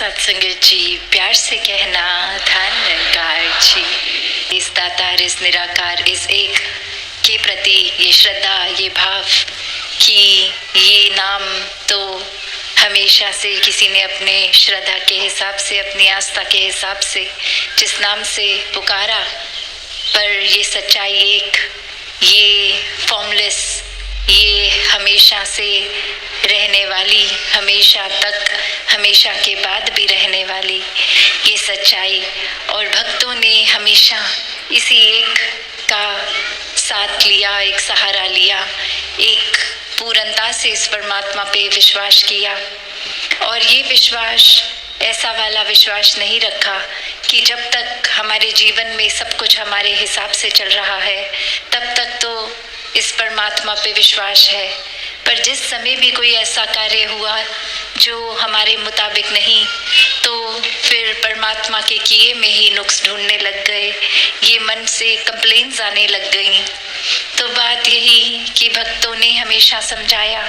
सत्संगत जी, प्यार से कहना धन्यकार जी। इस दातार, इस निराकार, इस एक के प्रति ये श्रद्धा, ये भाव कि ये नाम तो हमेशा से किसी ने अपने श्रद्धा के हिसाब से, अपनी आस्था के हिसाब से जिस नाम से पुकारा, पर ये सच्चाई एक, ये फॉर्मलेस, ये हमेशा से रहने वाली, हमेशा तक, हमेशा के बाद भी रहने वाली ये सच्चाई। और भक्तों ने हमेशा इसी एक का साथ लिया, एक सहारा लिया, एक पूर्णता से इस परमात्मा पे विश्वास किया। और ये विश्वास ऐसा वाला विश्वास नहीं रखा कि जब तक हमारे जीवन में सब कुछ हमारे हिसाब से चल रहा है तब तक तो इस परमात्मा पे विश्वास है, पर जिस समय भी कोई ऐसा कार्य हुआ जो हमारे मुताबिक नहीं, तो फिर परमात्मा के किए में ही नुक्स ढूंढने लग गए, ये मन से कंप्लेंट्स आने लग गई। तो बात यही कि भक्तों ने हमेशा समझाया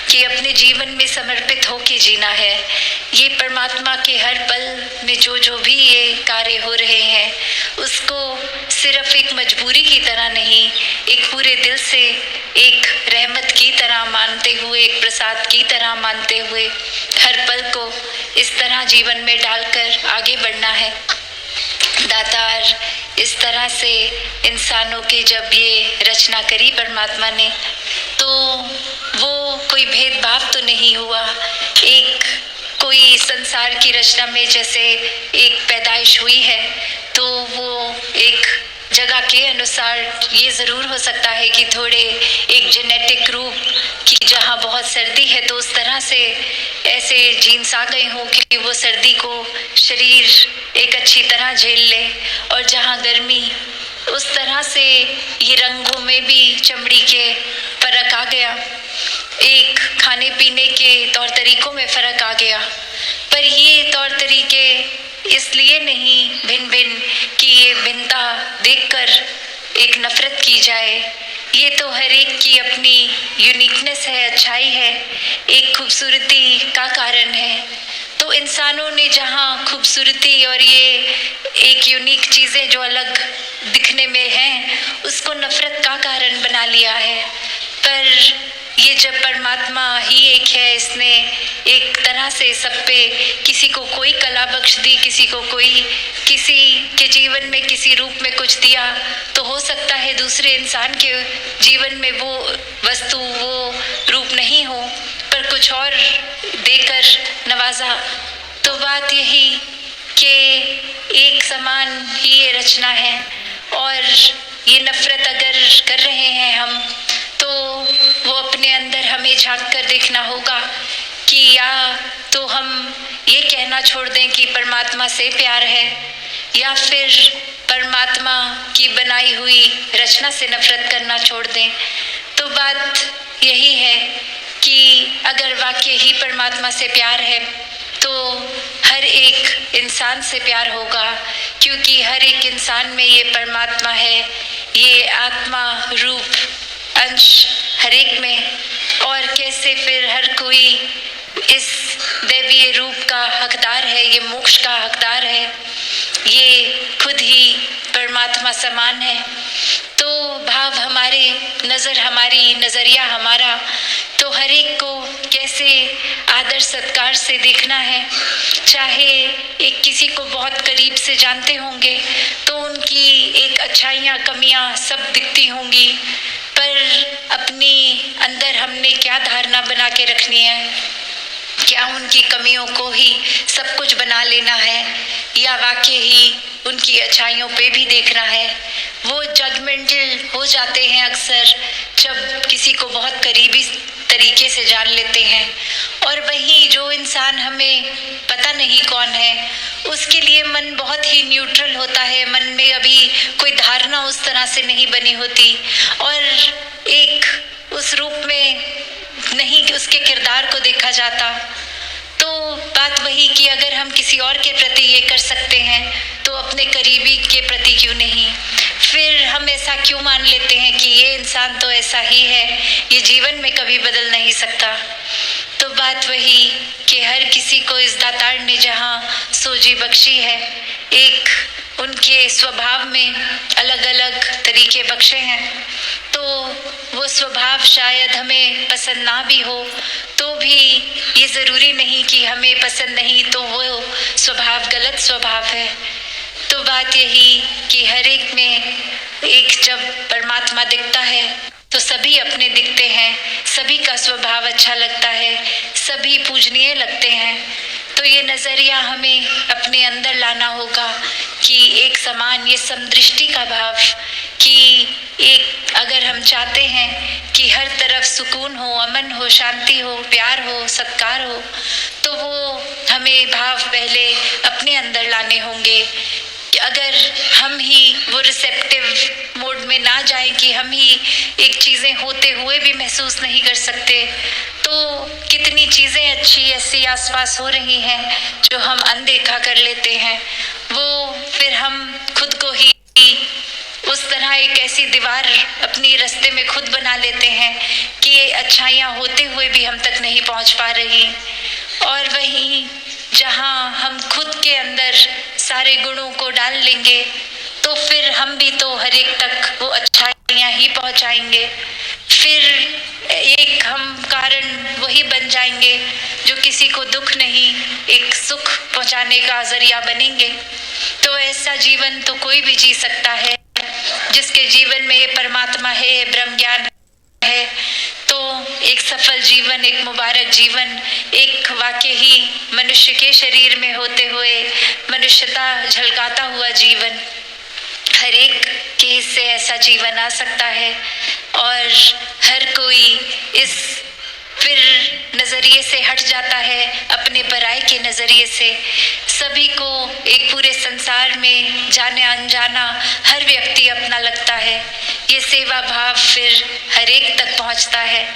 कि अपने जीवन में समर्पित होके जीना है। ये परमात्मा के हर पल में जो जो भी ये कार्य हो रहे हैं उसको सिर्फ एक मजबूरी की तरह नहीं, एक पूरे दिल से, एक रहमत की तरह मानते हुए, एक प्रसाद की तरह मानते हुए हर पल को इस तरह जीवन में डालकर आगे बढ़ना है। दातार इस तरह से इंसानों की जब ये रचना करी परमात्मा ने, तो वो कोई भेदभाव तो नहीं हुआ। एक कोई संसार की रचना में जैसे एक पैदाइश हुई है तो वो एक जगह के अनुसार ये ज़रूर हो सकता है कि थोड़े एक जेनेटिक रूप कि जहाँ बहुत सर्दी है तो उस तरह से ऐसे जीन्स आ गए हों कि वो सर्दी को शरीर एक अच्छी तरह झेल ले, और जहाँ गर्मी उस तरह से ये रंगों में भी चमड़ी के फर्क आ गया, एक खाने पीने के तौर तरीकों में फ़र्क आ गया। पर ये तौर तरीके इसलिए नहीं भिन्न भिन्न कि ये भिन्नता देखकर एक नफरत की जाए, ये तो हर एक की अपनी यूनिकनेस है, अच्छाई है, एक खूबसूरती का कारण है। तो इंसानों ने जहाँ खूबसूरती और ये एक यूनिक चीज़ें जो अलग दिखने में हैं उसको नफरत का कारण बना लिया है। पर ये जब परमात्मा ही एक है, इसने एक तरह से सब पे किसी को कोई कला बख्श दी, किसी को कोई किसी के जीवन में किसी रूप में कुछ दिया, तो हो सकता है दूसरे इंसान के जीवन में वो वस्तु, वो रूप नहीं हो, पर कुछ और देकर नवाजा। तो बात यही कि एक समान ही ये रचना है, और ये नफरत अगर कर रहे हैं हम तो वो अपने अंदर हमें झांक कर देखना होगा कि या तो हम ये कहना छोड़ दें कि परमात्मा से प्यार है, या फिर परमात्मा की बनाई हुई रचना से नफरत करना छोड़ दें। तो बात यही है कि अगर वाकई ही परमात्मा से प्यार है तो हर एक इंसान से प्यार होगा, क्योंकि हर एक इंसान में ये परमात्मा है, ये आत्मा रूप अंश हर एक में। और कैसे फिर हर कोई इस दैवीय रूप का हकदार है, ये मोक्ष का हकदार है, ये खुद ही परमात्मा समान है। तो भाव हमारे, नज़र हमारी, नज़रिया हमारा, तो हर एक को कैसे आदर सत्कार से देखना है। चाहे एक किसी को बहुत करीब से जानते होंगे तो उनकी एक अच्छाइयाँ, कमियाँ सब दिखती होंगी, पर अपनी अंदर हमने क्या धारणा बना के रखनी है, क्या उनकी कमियों को ही सब कुछ बना लेना है, या वाकई ही उनकी अच्छाइयों पे भी देखना है। वो जजमेंटल हो जाते हैं अक्सर जब किसी को बहुत करीबी तरीके से जान लेते हैं, और वहीं जो इंसान हमें पता नहीं कौन है उसके लिए मन बहुत ही न्यूट्रल होता है, मन में अभी कोई धारणा उस तरह से नहीं बनी होती, और एक उस रूप में नहीं कि उसके किरदार को देखा जाता। तो बात वही कि अगर हम किसी और के प्रति ये कर सकते हैं तो अपने करीबी के प्रति क्यों नहीं। फिर हम ऐसा क्यों मान लेते हैं कि ये इंसान तो ऐसा ही है, ये जीवन में कभी बदल नहीं सकता। तो बात वही कि हर किसी को इस दातार ने जहाँ सोजी बख्शी है, एक उनके स्वभाव में अलग अलग तरीके बख्शे हैं, तो वो स्वभाव शायद हमें पसंद ना भी हो, तो भी ये ज़रूरी नहीं कि हमें पसंद नहीं तो वो स्वभाव गलत स्वभाव है। तो बात यही कि हर एक में एक जब परमात्मा दिखता है तो सभी अपने दिखते हैं, सभी का स्वभाव अच्छा लगता है, सभी पूजनीय लगते हैं। तो ये नज़रिया हमें अपने अंदर लाना होगा कि एक समान, ये समदृष्टि का भाव, कि एक अगर हम चाहते हैं कि हर तरफ सुकून हो, अमन हो, शांति हो, प्यार हो, सत्कार हो, तो वो हमें भाव पहले अपने अंदर लाने होंगे। अगर हम ही वो रिसेप्टिव मोड में ना जाएं कि हम ही एक चीज़ें होते हुए भी महसूस नहीं कर सकते, तो कितनी चीज़ें अच्छी ऐसी आसपास हो रही हैं जो हम अनदेखा कर लेते हैं। वो फिर हम खुद को ही उस तरह एक ऐसी दीवार अपनी रास्ते में खुद बना लेते हैं कि अच्छाइयाँ होते हुए भी हम तक नहीं पहुँच पा रही। और वहीं जहाँ हम खुद के अंदर सारे गुणों को डाल लेंगे तो फिर हम भी तो हर एक तक वो अच्छाइयाँ ही पहुँचाएंगे। फिर एक हम कारण वही बन जाएंगे जो किसी को दुख नहीं, एक सुख पहुँचाने का जरिया बनेंगे। तो ऐसा जीवन तो कोई भी जी सकता है जिसके जीवन में ये परमात्मा है, ये ब्रह्म ज्ञान है। तो एक सफल जीवन, एक मुबारक जीवन, एक वाकई ही मनुष्य के शरीर में होते हुए मनुष्यता झलकाता हुआ जीवन, हर एक के हिस्से ऐसा जीवन आ सकता है। और हर कोई इस फिर नज़रिए से हट जाता है, अपने पराये के नज़रिए से। सभी को एक पूरे संसार में जाने अनजाना हर व्यक्ति अपना लगता है। ये सेवा भाव फिर हर एक तक पहुंचता है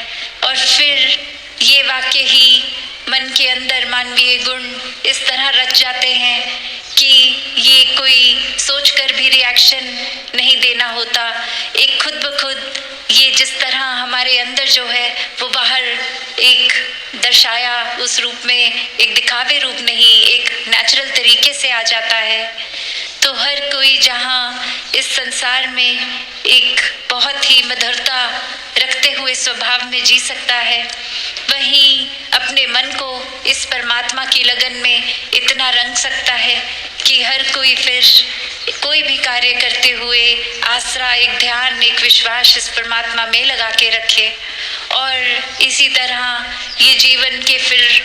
और फिर ये वाकई ही मन के अंदर मानवीय गुण इस तरह रच जाते हैं कि ये कोई सोचकर भी रिएक्शन नहीं देना होता। एक खुद ब खुद ये जिस तरह हमारे अंदर जो है वो बाहर एक दर्शाया उस रूप में, एक दिखावे रूप नहीं, एक नेचुरल तरीके से आ जाता है। तो हर कोई जहाँ इस संसार में एक बहुत ही मधुरता रखते हुए स्वभाव में जी सकता है, वहीं अपने मन को इस परमात्मा की लगन में इतना रंग सकता है कि हर कोई फिर कोई भी कार्य करते हुए आसरा, एक ध्यान, एक विश्वास इस परमात्मा में लगा के रखे। और इसी तरह ये जीवन के फिर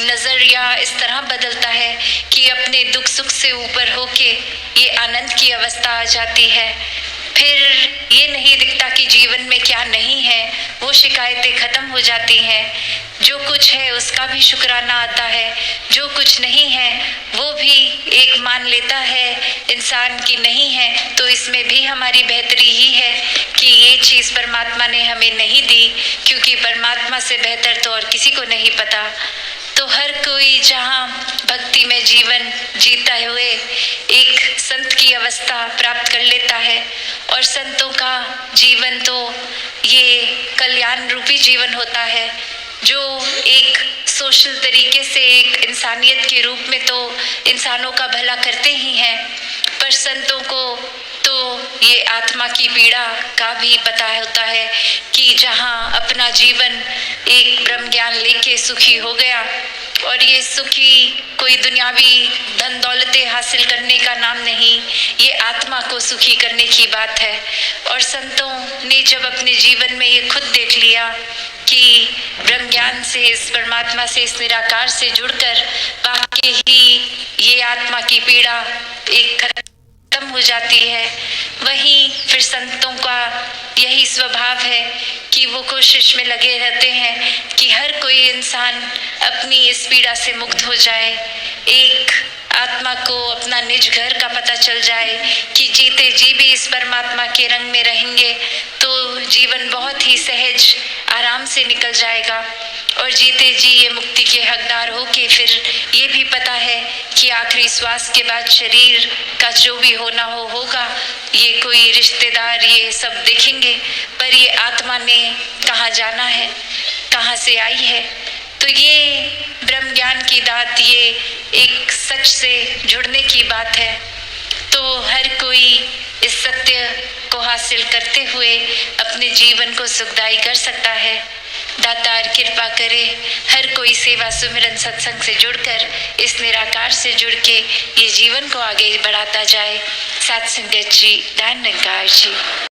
नज़रिया इस तरह बदलता है कि अपने दुख सुख से ऊपर होके ये आनंद की अवस्था आ जाती है। फिर ये नहीं दिखता कि जीवन में क्या नहीं है, वो शिकायतें ख़त्म हो जाती हैं। जो कुछ है उसका भी शुक्राना आता है, जो कुछ नहीं है वो भी एक मान लेता है इंसान की नहीं है, तो इसमें भी हमारी बेहतरी ही है कि ये चीज़ परमात्मा ने हमें नहीं दी, क्योंकि परमात्मा से बेहतर तो और किसी को नहीं पता। तो हर कोई जहाँ भक्ति में जीवन जीता हुए एक संत की अवस्था प्राप्त कर लेता है। और संतों का जीवन तो ये कल्याण रूपी जीवन होता है, जो एक सोशल तरीके से एक इंसानियत के रूप में तो इंसानों का भला करते ही हैं, पर संतों को तो ये आत्मा की पीड़ा का भी पता होता है कि जहाँ अपना जीवन एक ब्रह्म ज्ञान लेके सुखी हो गया, और ये सुखी कोई दुनियावी धन दौलतें हासिल करने का नाम नहीं, ये आत्मा को सुखी करने की बात है। और संतों ने जब अपने जीवन में ये खुद देख लिया कि ब्रह्म ज्ञान से, इस परमात्मा से, इस निराकार से जुड़कर वाकई ही ये आत्मा की पीड़ा एक खत्म हो जाती है, वहीं फिर संतों का यही स्वभाव है कि वो कोशिश में लगे रहते हैं कि हर कोई इंसान अपनी इस पीड़ा से मुक्त हो जाए, एक आत्मा को अपना निज घर का पता चल जाए कि जीते जी भी इस परमात्मा के रंग में रहेंगे तो जीवन बहुत ही सहज आराम से निकल जाएगा। और जीते जी ये मुक्ति के हकदार हो के फिर ये भी पता है कि आखिरी श्वास के बाद शरीर का जो भी होना हो होगा, ये कोई रिश्तेदार ये सब देखेंगे, पर ये आत्मा ने कहाँ जाना है, कहाँ से आई है, तो ये ब्रह्म ज्ञान की दात, ये एक सच से जुड़ने की बात है। तो हर कोई इस सत्य को हासिल करते हुए अपने जीवन को सुखदायी कर सकता है। दातार कृपा करे हर कोई सेवा सुमिरन सत्संग से जुड़कर इस निराकार से जुड़ के ये जीवन को आगे बढ़ाता जाए। सत्संगत जी, धन निरंकार जी।